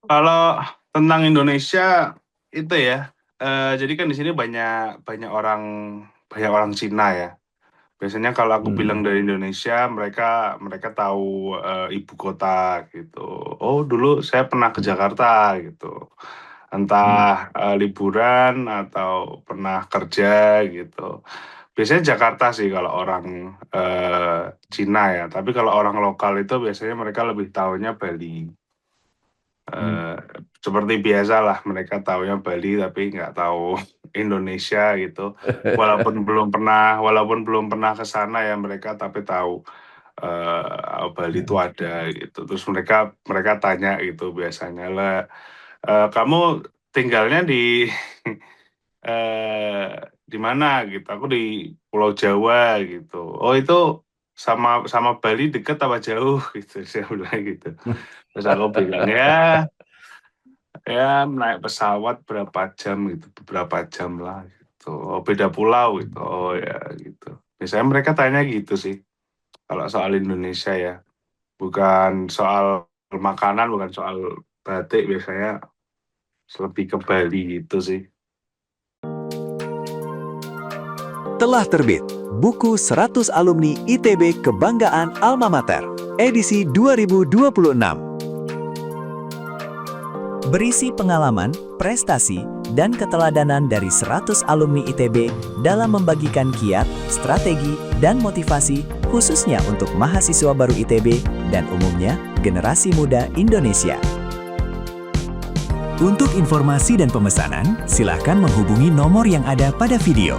Kalau tentang Indonesia itu ya, jadi kan di sini banyak banyak orang Cina ya. Biasanya kalau aku bilang Hmm. dari Indonesia, mereka mereka tahu ibu kota gitu. Oh, dulu saya pernah ke Jakarta gitu. Hmm. Entah liburan atau pernah kerja gitu. Biasanya Jakarta sih kalau orang Cina ya. Tapi kalau orang lokal itu biasanya mereka lebih tahunya Bali. Hmm. eh, Seperti biasa lah mereka taunya Bali tapi nggak tahu Indonesia gitu. Walaupun belum pernah ke sana ya mereka tapi tahu Bali itu ada gitu. Terus mereka mereka tanya gitu biasanya lah, kamu tinggalnya di eh, di mana gitu? Aku di Pulau Jawa gitu. Oh itu sama sama Bali deket apa jauh gitu? Saya bilang gitu. Terus aku bilang ya, ya naik pesawat berapa jam gitu, beberapa jam lah gitu. Oh, beda pulau gitu. Oh ya gitu. Biasanya mereka tanya gitu sih. Kalau soal Indonesia ya, bukan soal makanan, bukan soal batik biasanya lebih ke Bali gitu sih. Telah terbit buku 100 alumni ITB Kebanggaan Alma Mater, edisi 2026. Berisi pengalaman, prestasi, dan keteladanan dari 100 alumni ITB dalam membagikan kiat, strategi, dan motivasi khususnya untuk mahasiswa baru ITB dan umumnya generasi muda Indonesia. Untuk informasi dan pemesanan, silakan menghubungi nomor yang ada pada video.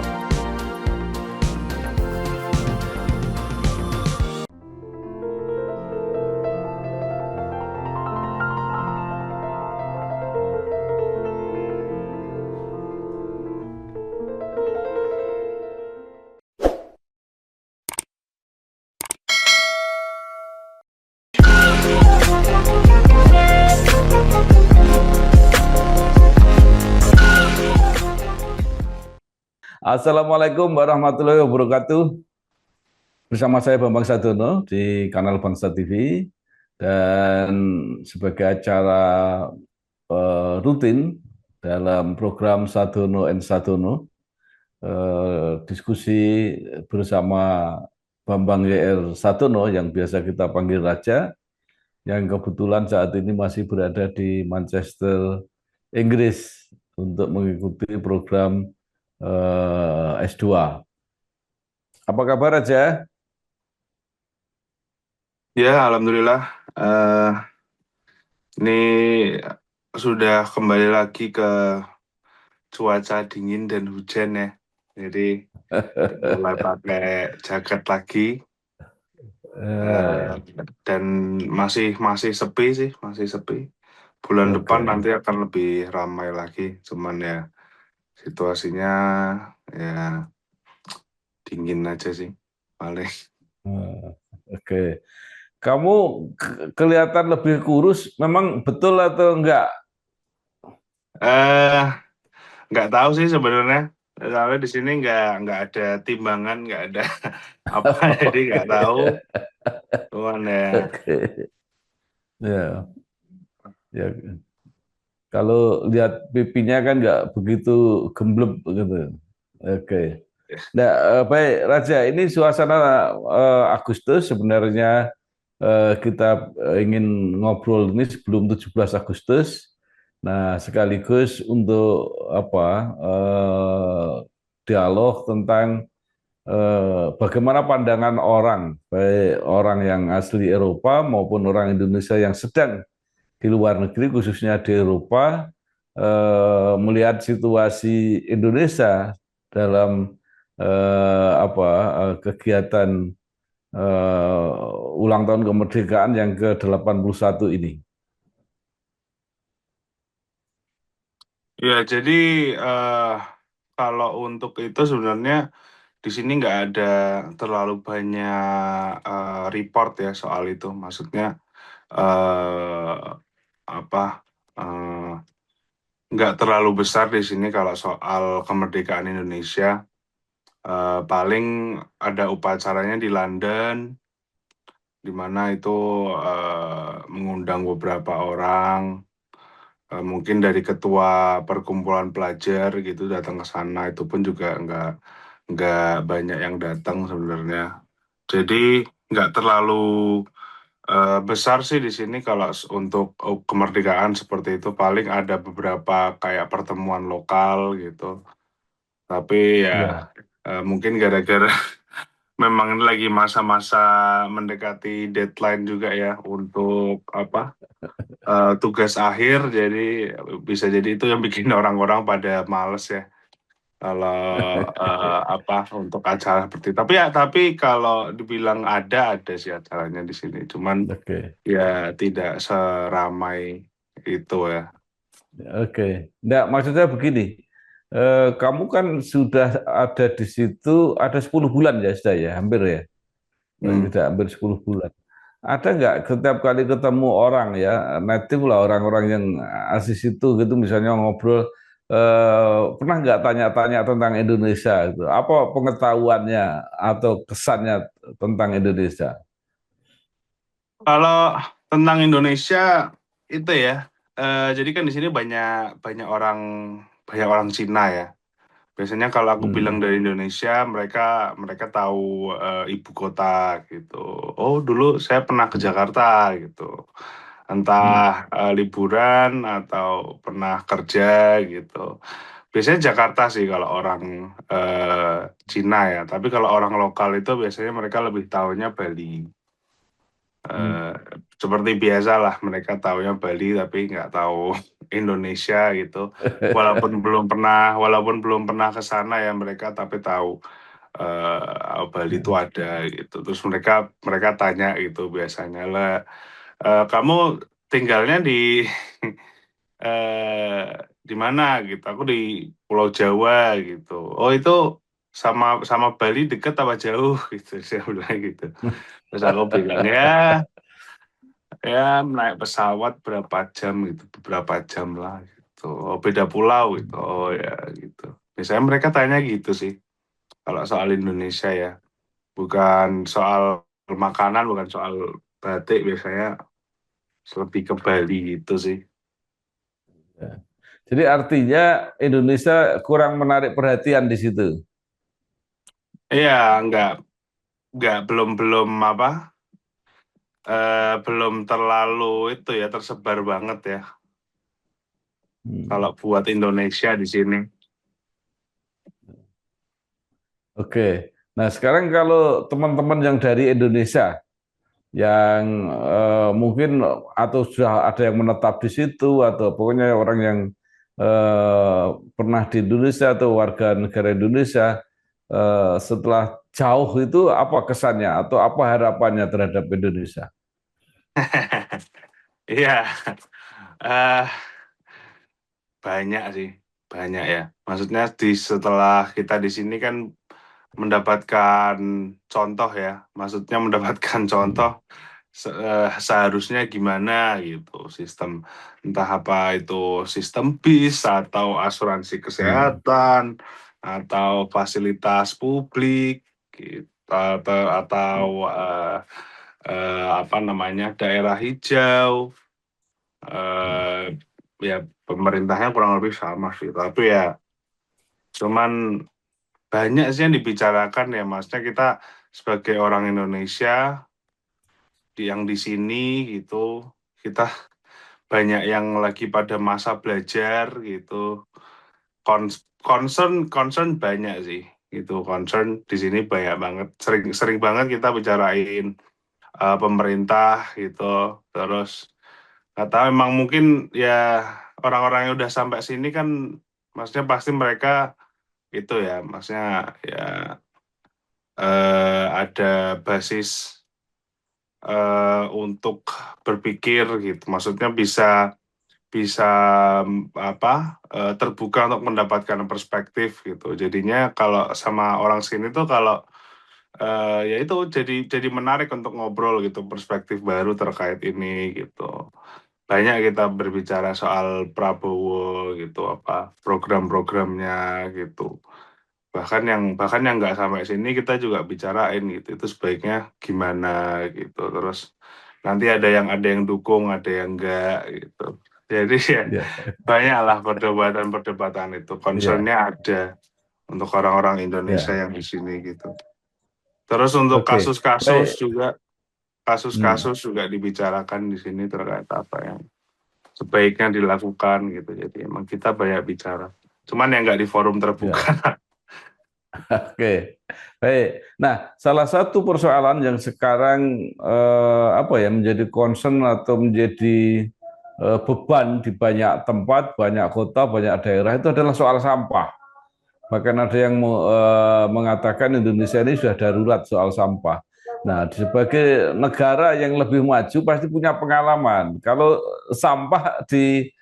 Assalamualaikum warahmatullahi wabarakatuh. Bersama saya Bambang Sadono di kanal Bangsa TV dan sebagai acara rutin dalam program Sadono and Sadono, diskusi bersama Bambang YR Sadono yang biasa kita panggil Raja, yang kebetulan saat ini masih berada di Manchester, Inggris untuk mengikuti program S2. Apa kabar Raja? Ya, alhamdulillah. eh ini sudah kembali lagi ke cuaca dingin dan hujan ya. Jadi mulai pakai jaket lagi. Eh, eh, dan masih masih sepi sih, masih sepi. Bulan depan Oke. nanti akan lebih ramai lagi. Cuman ya situasinya ya dingin aja sih paling. Eh, Oke. Kamu kelihatan lebih kurus, memang betul atau enggak? eh nggak tahu sih sebenarnya. Soalnya di sini nggak ada timbangan, nggak ada apa, jadi nggak tahu. Cuman ya, Oke. Ya, ya. Kalau lihat pipinya kan enggak begitu gembleb gitu. Oke. Nah, baik Raja, ini suasana Agustus sebenarnya, kita ingin ngobrol ini sebelum 17 Agustus. Nah, sekaligus untuk apa? Dialog tentang bagaimana pandangan orang, baik orang yang asli Eropa maupun orang Indonesia yang sedang di luar negeri, khususnya di Eropa, melihat situasi Indonesia dalam apa kegiatan ulang tahun kemerdekaan yang ke-81 ini. ya jadi eh, kalau untuk itu sebenarnya di sini nggak ada terlalu banyak report ya soal itu. Maksudnya eh apa eh, nggak terlalu besar di sini kalau soal kemerdekaan Indonesia. Paling ada upacaranya di London, di mana itu mengundang beberapa orang. mungkin dari ketua perkumpulan pelajar gitu datang ke sana, itu pun juga nggak banyak yang datang sebenarnya. Jadi nggak terlalu besar sih di sini kalau untuk kemerdekaan seperti itu, paling ada beberapa kayak pertemuan lokal gitu. Tapi ya Ya, mungkin gara-gara memang ini lagi masa-masa mendekati deadline juga ya untuk apa tugas akhir, jadi bisa jadi itu yang bikin orang-orang pada males ya kalau apa untuk acara seperti itu. Tapi kalau dibilang ada sih acaranya di sini, cuman oke. ya tidak seramai itu ya. Oke, Nggak, maksudnya begini, kamu kan sudah ada di situ ada 10 bulan ya sudah ya, hampir ya, paling Hmm. tidak hampir 10 bulan. Ada nggak setiap kali ketemu orang ya, native lah orang-orang yang asli situ gitu, misalnya ngobrol, pernah nggak tanya-tanya tentang Indonesia itu? Apa pengetahuannya atau kesannya tentang Indonesia? Kalau tentang Indonesia itu ya, jadi kan di sini banyak orang Cina ya. Biasanya kalau aku bilang Hmm. dari Indonesia, mereka mereka tahu ibu kota gitu. Oh, dulu saya pernah ke Jakarta gitu. Hmm. Entah liburan atau pernah kerja gitu. Biasanya Jakarta sih kalau orang Cina ya. Tapi kalau orang lokal itu biasanya mereka lebih tahunya Bali. Hmm. Eh, Seperti biasa lah, mereka taunya Bali tapi nggak tahu Indonesia gitu. Walaupun belum pernah ke sana ya mereka, tapi tahu Bali itu ada gitu. Terus mereka mereka tanya gitu biasanya lah, kamu tinggalnya di eh di mana gitu? Aku di Pulau Jawa gitu. Oh, itu sama sama Bali deket apa jauh gitu? Saya bilang gitu. Terus aku bilang ya naik pesawat berapa jam gitu, beberapa jam lah gitu. Oh, beda pulau gitu. Oh ya gitu. Biasanya mereka tanya gitu sih kalau soal Indonesia ya. Bukan soal makanan, bukan soal batik, biasanya lebih ke Bali gitu sih. Jadi artinya Indonesia kurang menarik perhatian di situ. Iya, nggak belum belum apa belum terlalu itu ya tersebar banget ya Hmm. kalau buat Indonesia di sini. Oke. Nah, sekarang kalau teman-teman yang dari Indonesia yang mungkin atau sudah ada yang menetap di situ atau pokoknya orang yang pernah di Indonesia atau warga negara Indonesia setelah jauh itu apa kesannya atau apa harapannya terhadap Indonesia? Iya, eh banyak sih, banyak ya. Maksudnya setelah kita di sini kan mendapatkan contoh ya, maksudnya mendapatkan contoh Hmm. seharusnya gimana gitu sistem, entah apa itu sistem bis atau asuransi Hmm. kesehatan atau fasilitas publik gitu, atau apa namanya daerah hijau, eh, ya pemerintahnya kurang lebih sama sih, tapi ya cuman banyak sih yang dibicarakan ya, maksudnya kita sebagai orang Indonesia yang di sini gitu, kita banyak yang lagi pada masa belajar gitu. Concern banyak sih, gitu. Concern di sini banyak banget, sering sering banget kita bicarain pemerintah gitu. Terus kata memang mungkin ya orang-orang yang udah sampai sini kan, maksudnya pasti mereka itu ya, maksudnya ya ada basis untuk berpikir gitu. Maksudnya bisa bisa apa terbuka untuk mendapatkan perspektif gitu. Jadinya kalau sama orang sini tuh kalau ya itu jadi menarik untuk ngobrol gitu, perspektif baru terkait ini gitu. Banyak kita berbicara soal Prabowo gitu, apa program-programnya gitu. Bahkan yang nggak sampai sini kita juga bicarain gitu. Itu sebaiknya gimana gitu. Terus nanti ada yang dukung, ada yang enggak gitu. Jadi ya Ya, banyaklah perdebatan-perdebatan itu. ya, Concernnya ada untuk orang-orang Indonesia ya. yang di sini gitu. Terus untuk Oke, baik. Hmm. kasus-kasus juga dibicarakan di sini terkait apa yang sebaiknya dilakukan gitu. Jadi emang kita banyak bicara. Cuman yang nggak di forum Ya, terbuka. oke, baik. Nah, salah satu persoalan yang sekarang apa ya menjadi concern atau menjadi beban di banyak tempat, banyak kota, banyak daerah itu adalah soal sampah. Bahkan ada yang mengatakan Indonesia ini sudah darurat soal sampah. Nah, sebagai negara yang lebih maju pasti punya pengalaman. Kalau sampah di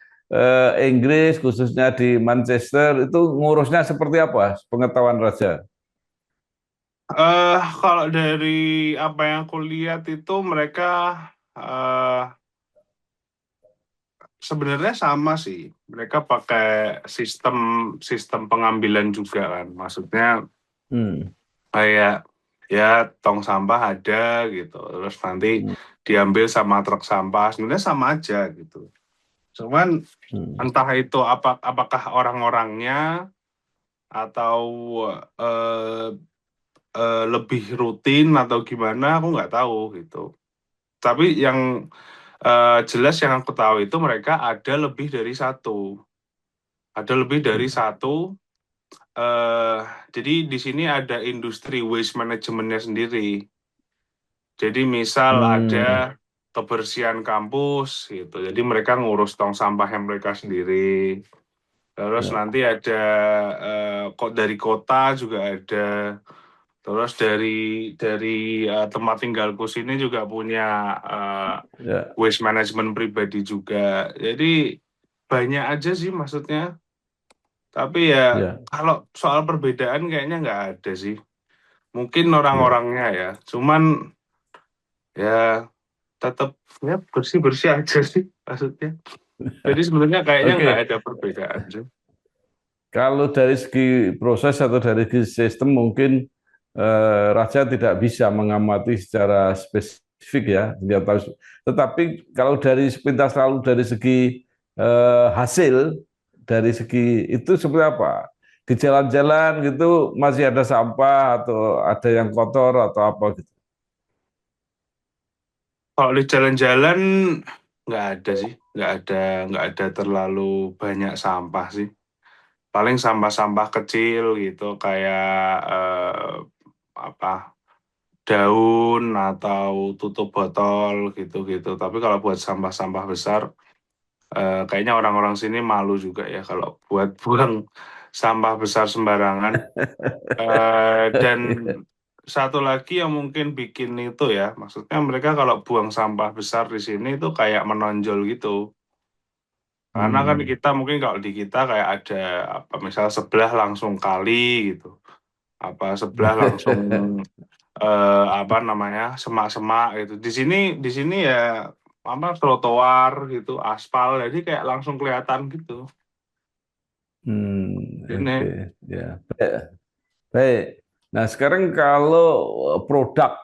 Inggris, khususnya di Manchester, itu ngurusnya seperti apa? Pengetahuan Raja. Kalau dari apa yang aku lihat itu mereka eh, sebenarnya sama sih. Mereka pakai sistem sistem pengambilan juga kan. Maksudnya Hmm. kayak ya tong sampah ada gitu. Terus nanti Hmm. diambil sama truk sampah. Sebenarnya sama aja gitu. Cuman Hmm. entah itu apakah orang-orangnya atau eh, lebih rutin atau gimana aku nggak tahu gitu. Tapi yang jelas yang aku tahu itu mereka ada lebih dari satu. Ada lebih dari satu. eh jadi di sini ada industri waste manajemennya sendiri. Jadi misal Hmm. ada kebersihan kampus gitu. Jadi mereka ngurus tong sampah yang mereka sendiri. Terus Ya, nanti ada kok dari kota juga ada. Terus dari tempat tinggalku sini juga punya eh, ya, waste management pribadi juga. Jadi banyak aja sih maksudnya. Tapi ya ya, kalau soal perbedaan kayaknya nggak ada sih. Mungkin ya. orang-orangnya ya. Cuman ya tetap ya bersih-bersih aja sih maksudnya. Jadi sebenarnya kayaknya nggak Oke, ada perbedaan sih. kalau dari segi proses atau dari segi sistem mungkin Raja tidak bisa mengamati secara spesifik ya, dia tahu. Tetapi kalau dari sepintas lalu dari segi hasil, dari segi itu seperti apa? Di jalan-jalan gitu masih ada sampah atau ada yang kotor atau apa gitu. Kalau di jalan-jalan nggak ada sih, nggak ada terlalu banyak sampah sih. Paling sampah-sampah kecil gitu kayak apa daun atau tutup botol gitu-gitu. Tapi kalau buat sampah-sampah besar, kayaknya orang-orang sini malu juga ya kalau buat buang sampah besar sembarangan. Dan satu lagi yang mungkin bikin itu ya, maksudnya mereka kalau buang sampah besar di sini itu kayak menonjol gitu. Karena kan Hmm. kita mungkin kalau di kita kayak ada apa misal sebelah langsung kali gitu, apa sebelah langsung apa namanya semak-semak gitu. Di sini ya apa trotoar gitu, aspal, jadi kayak langsung kelihatan gitu. Oke, Ini ya. Baik. Nah, sekarang kalau produk,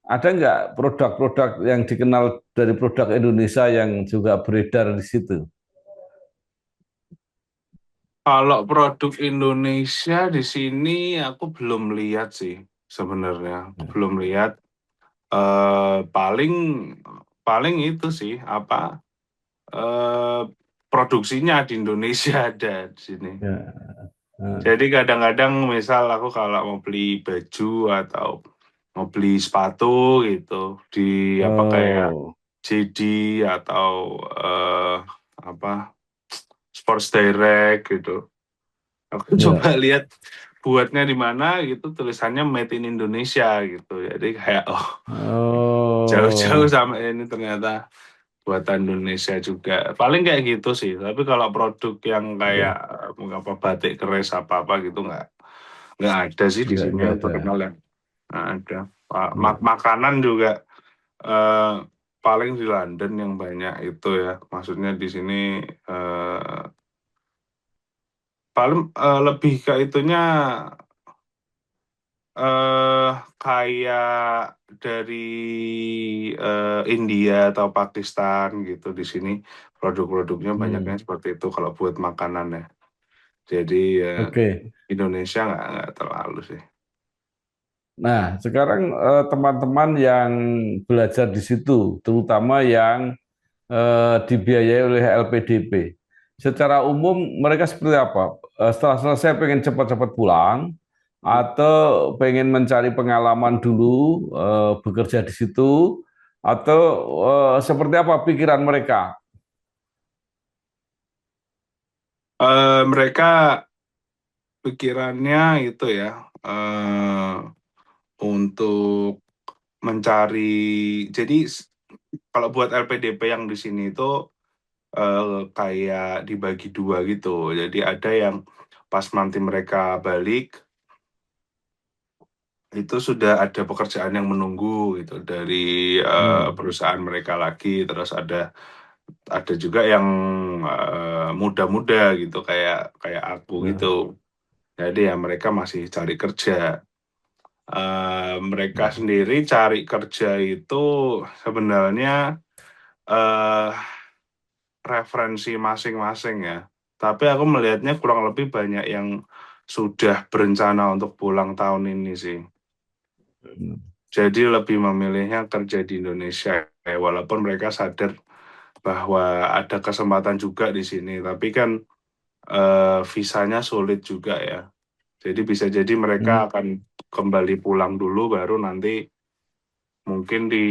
ada nggak produk-produk yang dikenal dari produk Indonesia yang juga beredar di situ? kalau produk Indonesia di sini aku belum lihat sih sebenarnya, aku belum lihat. Paling paling itu sih apa eh, produksinya di Indonesia ada di sini. Ya. Nah. Jadi kadang-kadang misal aku kalau mau beli baju atau mau beli sepatu gitu di apa kayak Oh, JD atau eh, apa Sports Direct gitu. Aku coba ya. lihat buatnya di mana gitu tulisannya Made in Indonesia gitu. Jadi kayak oh jauh-jauh Oh, sama ini ternyata buatan Indonesia juga. Paling kayak gitu sih. Tapi kalau produk yang kayak ya. apa batik keris apa-apa gitu nggak ada sih di sini Nggak yang ada. terkenal ya. Nggak ada. Ya. Makanan juga eh, paling di London yang banyak itu ya. Maksudnya di sini eh, paling lebih ke itunya kayak dari India atau Pakistan gitu di sini produk-produknya banyaknya Hmm, seperti itu kalau buat makanan ya. Jadi oke. Indonesia nggak terlalu sih. Nah, sekarang teman-teman yang belajar di situ, terutama yang dibiayai oleh LPDP, secara umum mereka seperti apa? Setelah selesai pengen cepat-cepat pulang, atau pengen mencari pengalaman dulu bekerja di situ, atau seperti apa pikiran mereka? Mereka pikirannya itu ya untuk mencari. Jadi kalau buat LPDP yang di sini itu kayak dibagi dua gitu. Jadi ada yang pas nanti mereka balik itu sudah ada pekerjaan yang menunggu gitu dari Hmm, perusahaan mereka lagi. Terus ada juga yang muda-muda gitu kayak kayak aku gitu. ya, Jadi ya mereka masih cari kerja. Mereka ya. sendiri cari kerja itu sebenarnya eh, referensi masing-masing ya. Tapi aku melihatnya kurang lebih banyak yang sudah berencana untuk pulang tahun ini sih. Jadi lebih memilihnya kerja di Indonesia, walaupun mereka sadar bahwa ada kesempatan juga di sini. Tapi kan visanya sulit juga ya. Jadi bisa jadi mereka Hmm, akan kembali pulang dulu, baru nanti mungkin di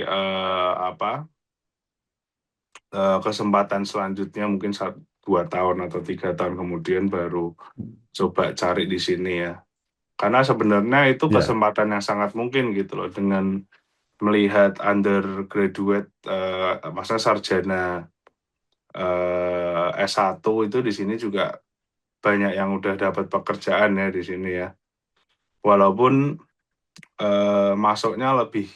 apa kesempatan selanjutnya mungkin 2 tahun atau 3 tahun kemudian baru coba cari di sini ya. Karena sebenarnya itu ya. kesempatan yang sangat mungkin gitu loh dengan melihat undergraduate, maksudnya sarjana S1 itu di sini juga banyak yang udah dapat pekerjaan ya di sini ya. Walaupun masuknya lebih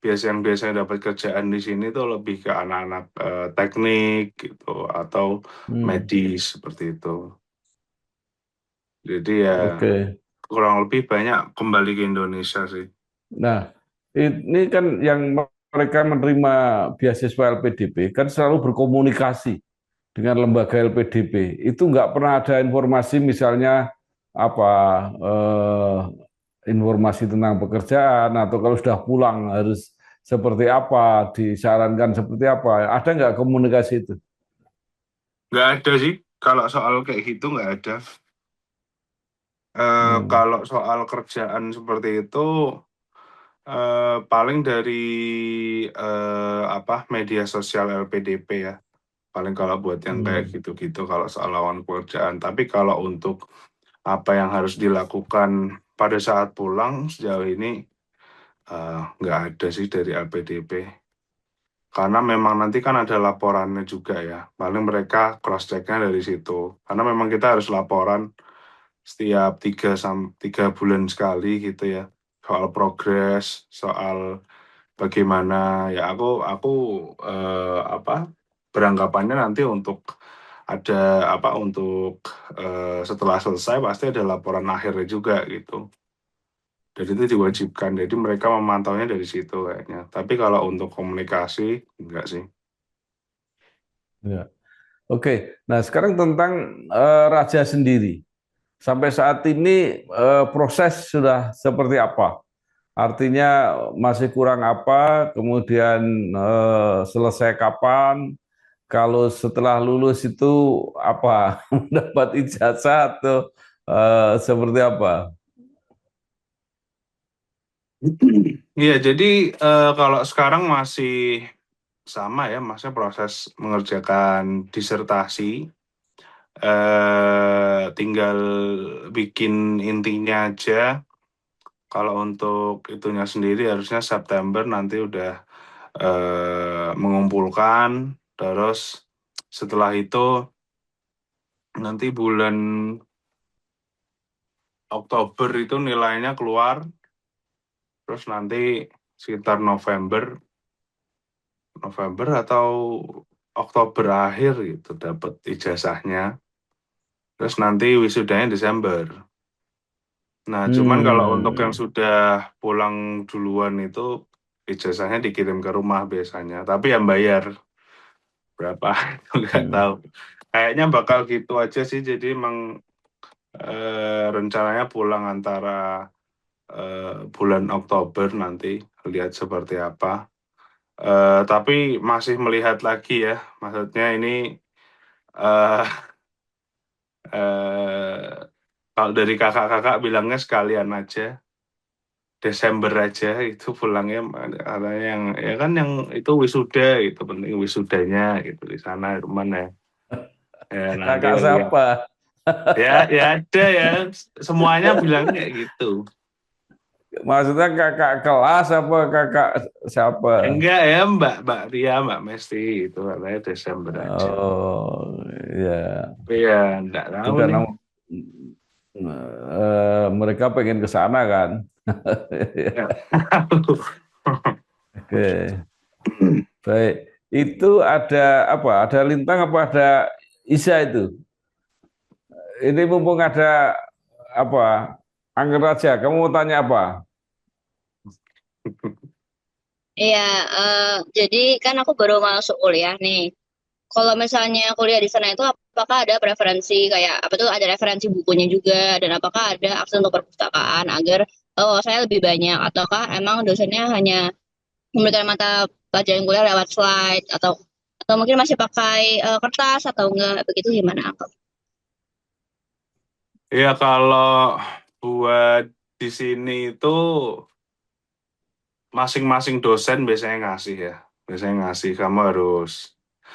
yang biasanya dapat kerjaan di sini tuh lebih ke anak-anak teknik gitu atau Hmm, medis seperti itu. Jadi ya oke. kurang lebih banyak kembali ke Indonesia sih. Nah, ini kan yang mereka menerima beasiswa LPDP kan selalu berkomunikasi dengan lembaga LPDP. Itu nggak pernah ada informasi misalnya apa informasi tentang pekerjaan atau kalau sudah pulang harus seperti apa, disarankan seperti apa. Ada nggak komunikasi itu? Nggak ada sih, kalau soal kayak gitu nggak ada. Hmm. Kalau soal kerjaan seperti itu, paling dari apa media sosial LPDP ya. Paling kalau buat yang kayak Hmm. gitu-gitu kalau soal lawan pekerjaan. Tapi kalau untuk apa yang harus dilakukan pada saat pulang sejauh ini nggak ada sih dari LPDP. Karena memang nanti kan ada laporannya juga ya. Paling mereka cross-check-nya dari situ. Karena memang kita harus laporan setiap 3 bulan sekali gitu ya. Soal progres, soal bagaimana ya aku apa beranggapannya nanti untuk ada apa untuk setelah selesai pasti ada laporan akhirnya juga gitu. Dan itu diwajibkan. Jadi mereka memantaunya dari situ kayaknya. Tapi kalau untuk komunikasi enggak sih. Ya. Oke, nah sekarang tentang Raja sendiri. Sampai saat ini proses sudah seperti apa? Artinya masih kurang apa, kemudian selesai kapan, kalau setelah lulus itu apa, mendapat ijazah atau seperti apa? Iya, jadi kalau sekarang masih sama ya, masnya proses mengerjakan disertasi, tinggal bikin intinya aja. Kalau untuk itunya sendiri harusnya September nanti udah mengumpulkan, terus setelah itu nanti bulan Oktober itu nilainya keluar, terus nanti sekitar November atau Oktober akhir gitu dapat ijazahnya. Terus nanti wisudanya Desember. Nah, cuman kalau untuk yang Hmm. sudah pulang duluan itu ijazahnya dikirim ke rumah biasanya. Tapi yang bayar berapa itu nggak Hmm. tahu. Kayaknya bakal gitu aja sih. Jadi emang rencananya pulang antara bulan Oktober nanti, lihat seperti apa. Tapi masih melihat lagi ya, maksudnya ini eh eh, kalau dari kakak-kakak bilangnya sekalian aja, Desember aja itu pulangnya ada yang ya kan yang itu wisuda itu penting wisudanya gitu di sana mana ya nanti Kakak lihat siapa? ya ada ya semuanya bilang kayak gitu. Maksudnya kakak kelas apa kakak siapa? Enggak ya Mbak Ria Mbak Mesti itu katanya Desember aja. Oh, ya. Tapi ya enggak Itu tahu nih. karena mereka pengen ke sana kan. Ya. Oke, baik. Itu ada apa? Ada Lintang apa ada Isa itu? Ini mumpung ada apa? Angger aja. Kamu mau tanya apa? Iya, jadi kan aku baru masuk kuliah nih. Kalau misalnya kuliah di sana itu apakah ada preferensi kayak apa tuh ada referensi bukunya juga dan apakah ada akses untuk perpustakaan agar saya lebih banyak ataukah emang dosennya hanya memberikan mata pelajaran kuliah lewat slide atau mungkin masih pakai kertas atau enggak begitu gimana? Ya kalau buat di sini itu masing-masing dosen biasanya ngasih ya. Biasanya ngasih kamu harus.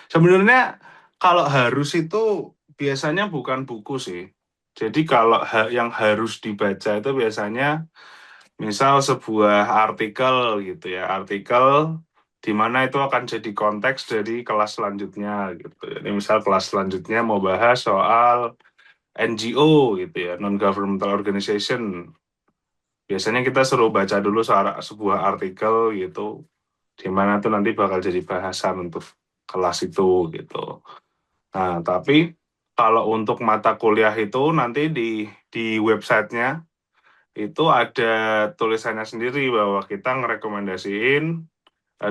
Sebenarnya kalau harus itu biasanya bukan buku sih. Jadi kalau yang harus dibaca itu biasanya misal sebuah artikel gitu ya, artikel di mana itu akan jadi konteks dari kelas selanjutnya gitu. Jadi misal kelas selanjutnya mau bahas soal NGO gitu ya, non-governmental organization. Biasanya kita suruh baca dulu sebuah artikel gitu, di mana tuh nanti bakal jadi bahasan untuk kelas itu gitu. Nah, tapi kalau untuk mata kuliah itu nanti di websitenya itu ada tulisannya sendiri bahwa kita ngerekomendasiin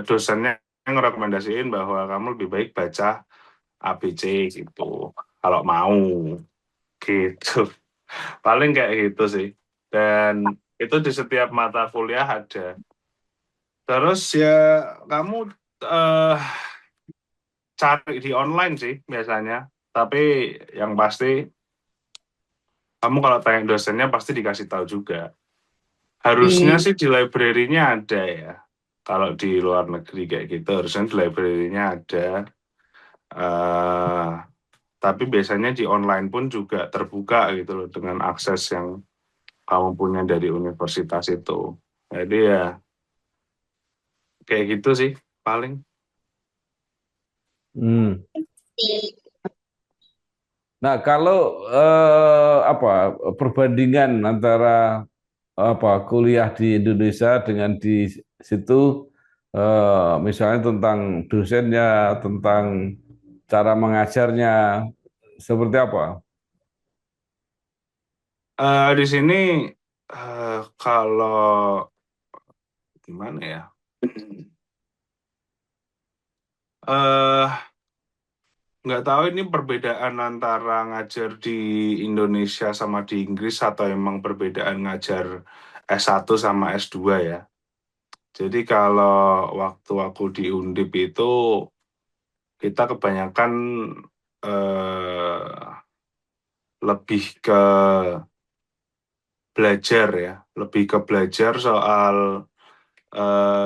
dosennya ngerekomendasiin bahwa kamu lebih baik baca ABC gitu. Kalau mau gitu. Paling kayak gitu sih. Dan itu di setiap mata kuliah ada. Terus ya kamu eh, cari di online sih biasanya. Tapi yang pasti kamu kalau tanya dosennya pasti dikasih tahu juga. Harusnya Hmm. sih di library-nya ada ya. Kalau di luar negeri kayak gitu harusnya di library-nya ada. eh tapi biasanya di online pun juga terbuka gitu loh dengan akses yang kamu punya dari universitas itu. Jadi ya kayak gitu sih paling. Hmm. Nah, kalau apa perbandingan antara apa kuliah di Indonesia dengan di situ, misalnya tentang dosennya, tentang cara mengajarnya, seperti apa? Di sini kalau gimana ya? eh nggak tahu ini perbedaan antara ngajar di Indonesia sama di Inggris atau emang perbedaan ngajar S1 sama S2 ya. Jadi kalau waktu aku di Undip itu kita kebanyakan eh, lebih ke belajar ya, lebih ke belajar soal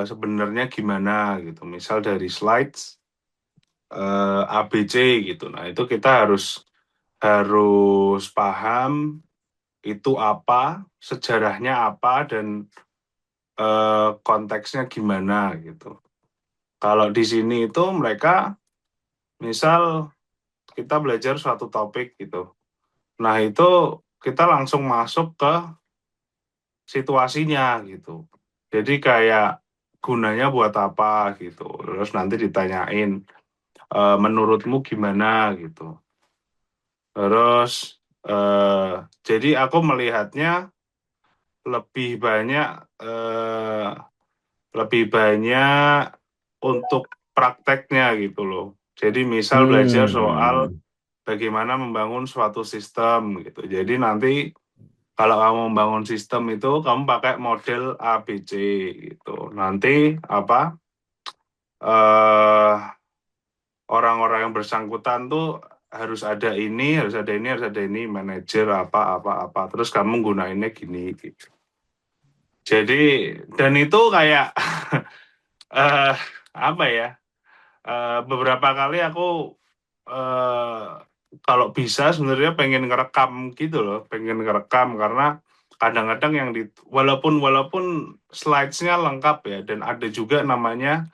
sebenarnya gimana gitu. Misal dari slides ABC gitu. Nah, itu kita harus paham itu apa, sejarahnya apa dan konteksnya gimana gitu. Kalau di sini itu mereka misal kita belajar suatu topik gitu. Nah, itu kita langsung masuk ke situasinya gitu. Jadi kayak gunanya buat apa gitu. Terus nanti ditanyain menurutmu gimana gitu. Terus jadi aku melihatnya lebih banyak eh, lebih banyak untuk prakteknya gitu loh. Jadi misal belajar soal Hmm. bagaimana membangun suatu sistem gitu. Jadi nanti kalau kamu membangun sistem itu kamu pakai model ABC gitu. Nanti apa eh orang-orang yang bersangkutan tuh harus ada ini, harus ada ini, harus ada ini, manajer apa. Terus kamu gunainnya gini gitu. Jadi dan itu kayak eh apa ya? Beberapa kali aku eh kalau bisa sebenarnya pengen ngerekam gitu loh, pengen ngerekam karena kadang-kadang yang walaupun slides-nya lengkap ya dan ada juga namanya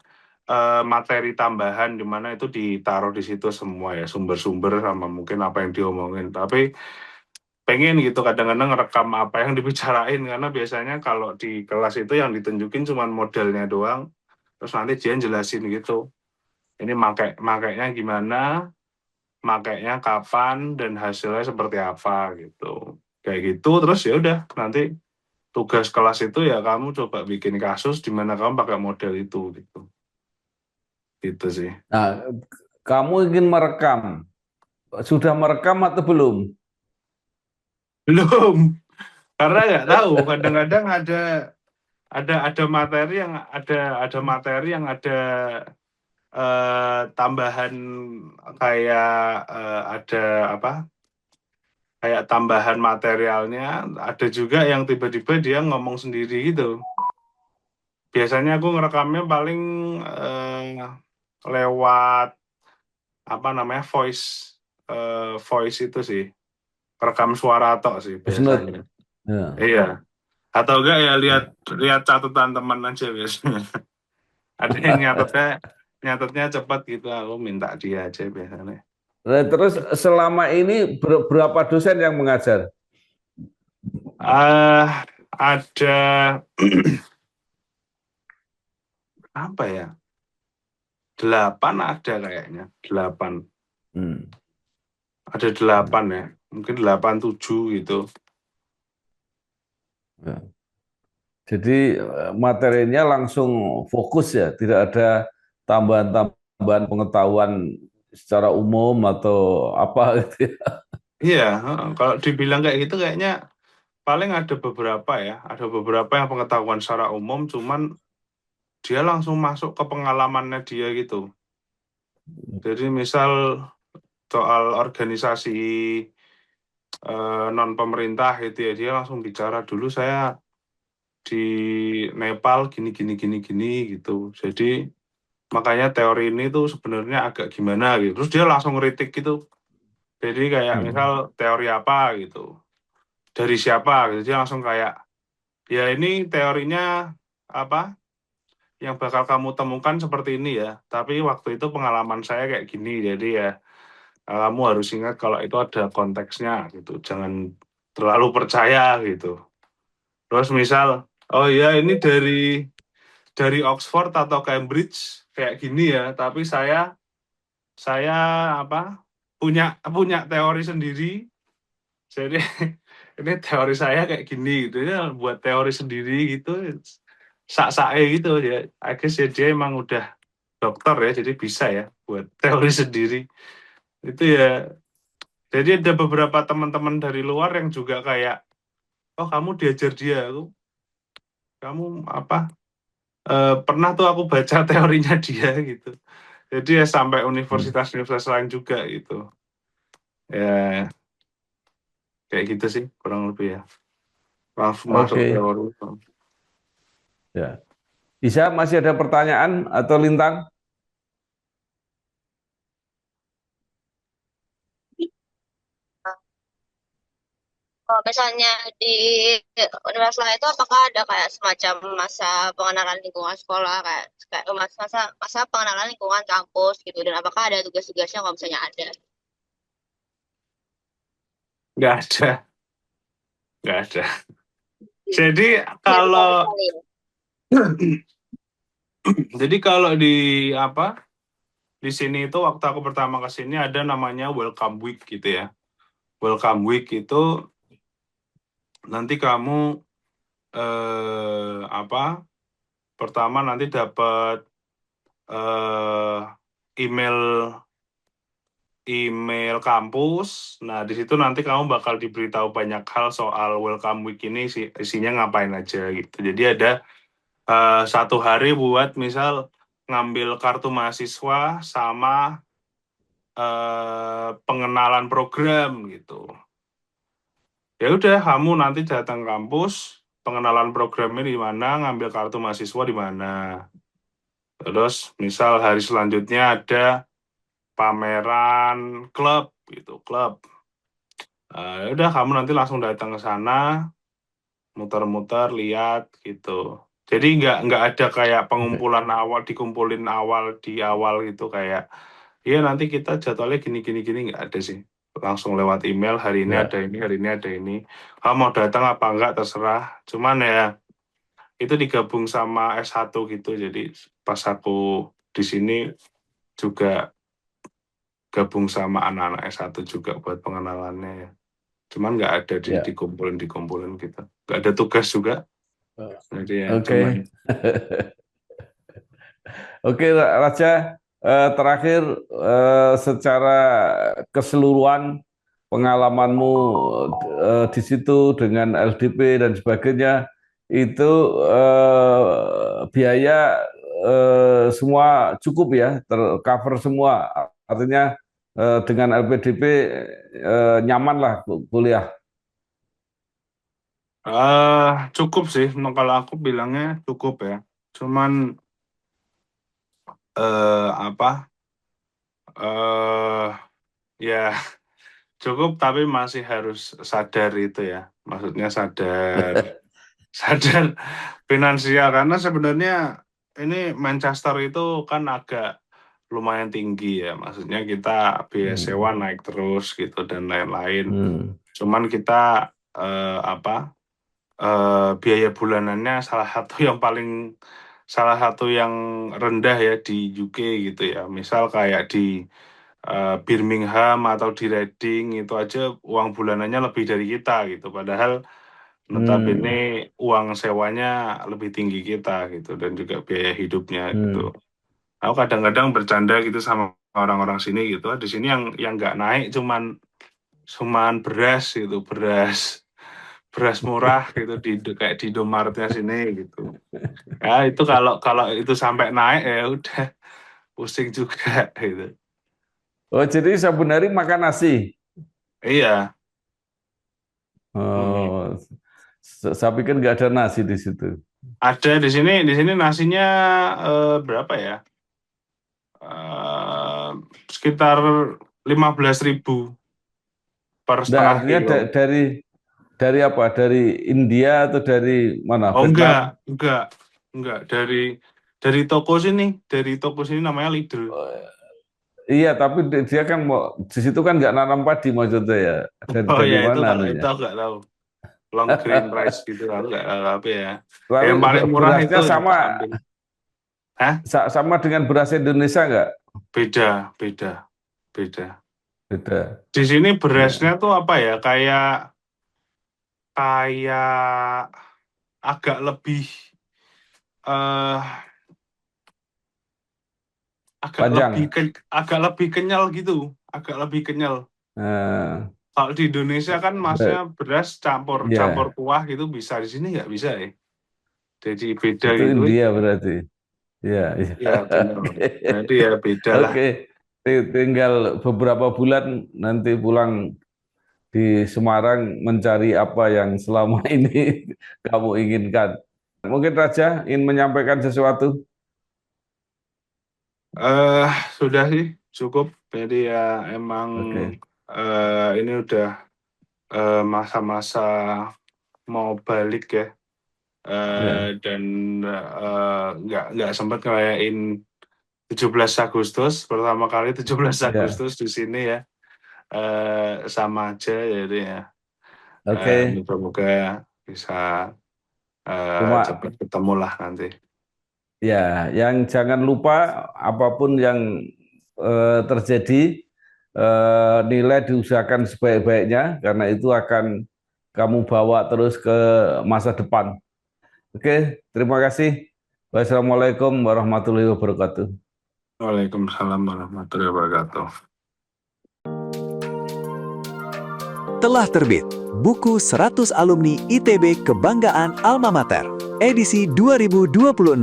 materi tambahan di mana itu ditaruh di situ semua ya sumber-sumber sama mungkin apa yang diomongin tapi pengen gitu kadang-kadang ngerekam apa yang dibicarain karena biasanya kalau di kelas itu yang ditunjukin cuma modelnya doang terus nanti dia jelasin gitu ini makainya gimana makainya kapan dan hasilnya seperti apa gitu kayak gitu terus ya udah nanti tugas kelas itu ya kamu coba bikin kasus di mana kamu pakai model itu gitu sih. Nah, kamu ingin merekam. Sudah merekam atau belum? Belum, karena nggak tahu. Kadang-kadang ada materi yang ada tambahan kayak ada apa? Kayak tambahan materialnya. Ada juga yang tiba-tiba dia ngomong sendiri gitu. Biasanya aku ngerekamnya paling lewat apa namanya voice itu sih. Rekam suara tok sih Voice note. biasanya. Ya, Iya. Atau enggak ya lihat ya. lihat catatan teman aja biasanya. Ada yang nyatetnya cepat gitu, aku minta dia aja biasanya. Nah, terus selama ini berapa dosen yang mengajar? Ada apa ya? 8 ada kayaknya, 8. Hmm. Ada 8 ya, mungkin 8 7 gitu. Ya. Jadi materinya langsung fokus ya, tidak ada tambahan-tambahan pengetahuan secara umum atau apa gitu ya. Iya, kalau dibilang kayak gitu kayaknya paling ada beberapa ya, ada beberapa yang pengetahuan secara umum, cuman dia langsung masuk ke pengalamannya dia gitu. Jadi misal soal organisasi non pemerintah itu ya dia langsung bicara dulu saya di Nepal gini gitu. Jadi makanya teori ini tuh sebenarnya agak gimana gitu. Terus dia langsung ngeritik gitu. Jadi kayak misal Hmm. teori apa gitu. Dari siapa gitu. Dia langsung kayak ya ini teorinya apa yang bakal kamu temukan seperti ini ya. Tapi waktu itu pengalaman saya kayak gini. Jadi ya kamu harus ingat kalau itu ada konteksnya gitu. Jangan terlalu percaya gitu. Terus misal, oh ya ini dari Oxford atau Cambridge kayak gini ya, tapi saya apa punya teori sendiri. Jadi ini teori saya kayak gini gitu ya, buat teori sendiri gitu. Sak-sake gitu ya. I guess ya dia emang udah dokter ya, jadi bisa ya buat teori sendiri. Itu ya. Jadi ada beberapa teman-teman dari luar yang juga kayak, oh kamu diajar dia, kamu apa? Pernah tuh aku baca teorinya dia gitu. Jadi ya sampai Hmm. universitas-universitas lain juga gitu. Ya kayak gitu sih kurang lebih ya. Langsung masuk Oke, teori. ya. Bisa masih ada pertanyaan atau Lintang? Kalau misalnya di universitas lain itu apakah ada kayak semacam masa pengenalan lingkungan sekolah kayak kayak masa pengenalan lingkungan kampus gitu dan apakah ada tugas-tugasnya kalau misalnya ada? Nggak ada, nggak ada. Jadi Nggak sama kalau sekali ya. jadi kalau di apa di sini itu waktu aku pertama ke sini ada namanya Welcome Week gitu ya. Welcome Week itu nanti kamu apa? Pertama nanti dapat eh, email email kampus. Nah, di situ nanti kamu bakal diberitahu banyak hal soal Welcome Week ini isinya ngapain aja gitu. Jadi ada 1 hari buat misal ngambil kartu mahasiswa sama pengenalan program gitu. Ya udah, kamu nanti datang kampus, pengenalan programnya di mana, ngambil kartu mahasiswa di mana. Terus misal hari selanjutnya ada pameran klub gitu, klub. Ya udah, kamu nanti langsung datang ke sana, muter-muter, lihat gitu. Jadi nggak ada kayak pengumpulan awal, dikumpulin di awal gitu kayak, iya nanti kita jadwalnya gini nggak ada sih. Langsung lewat email, hari ini Ya, ada ini, hari ini ada ini. Kamu mau datang apa enggak terserah. Cuman ya itu digabung sama S1 gitu. Jadi pas aku di sini juga gabung sama anak-anak S1 juga buat pengenalannya ya. Cuman nggak ada ya. dikumpulin gitu. Nggak ada tugas juga. Jadi ya cuman Oke. Oke, Raja, terakhir secara keseluruhan pengalamanmu di situ dengan LDP dan sebagainya itu biaya semua cukup ya, tercover semua. Artinya dengan LPDP nyaman lah kuliah. cukup sih. Nah, kalau aku bilangnya cukup ya. Cuman apa? eh ya cukup tapi masih harus sadar itu ya. Maksudnya sadar sadar finansial karena sebenarnya ini Manchester itu kan agak lumayan tinggi ya. Maksudnya kita biaya sewa Hmm. naik terus gitu dan lain-lain. Hmm. Cuman kita apa? Biaya bulanannya salah satu yang rendah ya di UK gitu ya. Misal kayak di Birmingham atau di Reading itu aja uang bulanannya lebih dari kita gitu. Padahal notabene Hmm. uang sewanya lebih tinggi kita gitu dan juga biaya hidupnya gitu. Hmm. Aku kadang-kadang bercanda gitu sama orang-orang sini gitu. Di sini yang nggak naik cuman beras gitu, beras murah gitu kayak di Indomaretnya sini gitu. Ya itu kalau kalau itu sampai naik ya udah pusing juga gitu. Oh, jadi sabun hari makan nasi. Iya. Mm-mm. Oh, saya pikir nggak ada nasi di situ. Ada di sini nasinya berapa ya? Eh, Sekitar 15.000 per Nah, setengah artinya kilo. dari apa? Dari India atau dari mana? Oh Vietnam? enggak dari toko sini namanya Lidl. Iya, tapi dia kan mau di situ kan nggak nanam padi maksudnya ya. Oh Dari ya itu mana kalau itu anunya? aku nggak tahu. Long green rice gitu aku nggak tahu apa ya. Lalu Yang paling murah itu berasnya tak sama ambil. Hah? sama dengan beras Indonesia nggak? Beda, beda, beda. Beda. Di sini berasnya Ya. tuh apa ya? Kayak agak lebih eh Panjang. agak lebih kenyal gitu, agak lebih kenyal. Nah, Kalau di Indonesia kan masnya beras campur campur ya, kuah gitu bisa, di sini nggak bisa ya. Jadi beda itu gitu. India berarti. Ya, ya. Ya benar. Oke. Nanti ya beda lah. Oke. Tinggal beberapa bulan nanti pulang di Semarang mencari apa yang selama ini kamu inginkan. Mungkin Raja ingin menyampaikan sesuatu. eh Sudah sih cukup. Jadi ya emang Oke. ini udah masa-masa mau balik ya. Ya, Dan nggak sempat ngerayain 17 Agustus, pertama kali 17 ya. Agustus di sini ya. Sama aja jadi ya Oke. moga-moga bisa Cuma cepat ketemu lah nanti. ya, yang jangan lupa apapun yang terjadi, nilai diusahakan sebaik-baiknya karena itu akan kamu bawa terus ke masa depan. Oke, terima kasih. Wassalamualaikum warahmatullahi wabarakatuh. Waalaikumsalam warahmatullahi wabarakatuh. Telah terbit buku 100 Alumni ITB Kebanggaan Alma Mater, edisi 2026.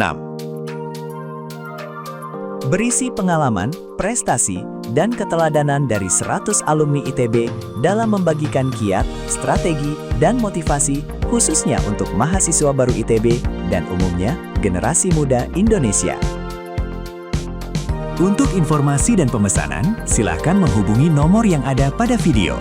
Berisi pengalaman, prestasi, dan keteladanan dari 100 alumni ITB dalam membagikan kiat, strategi, dan motivasi khususnya untuk mahasiswa baru ITB dan umumnya generasi muda Indonesia. Untuk informasi dan pemesanan, silakan menghubungi nomor yang ada pada video.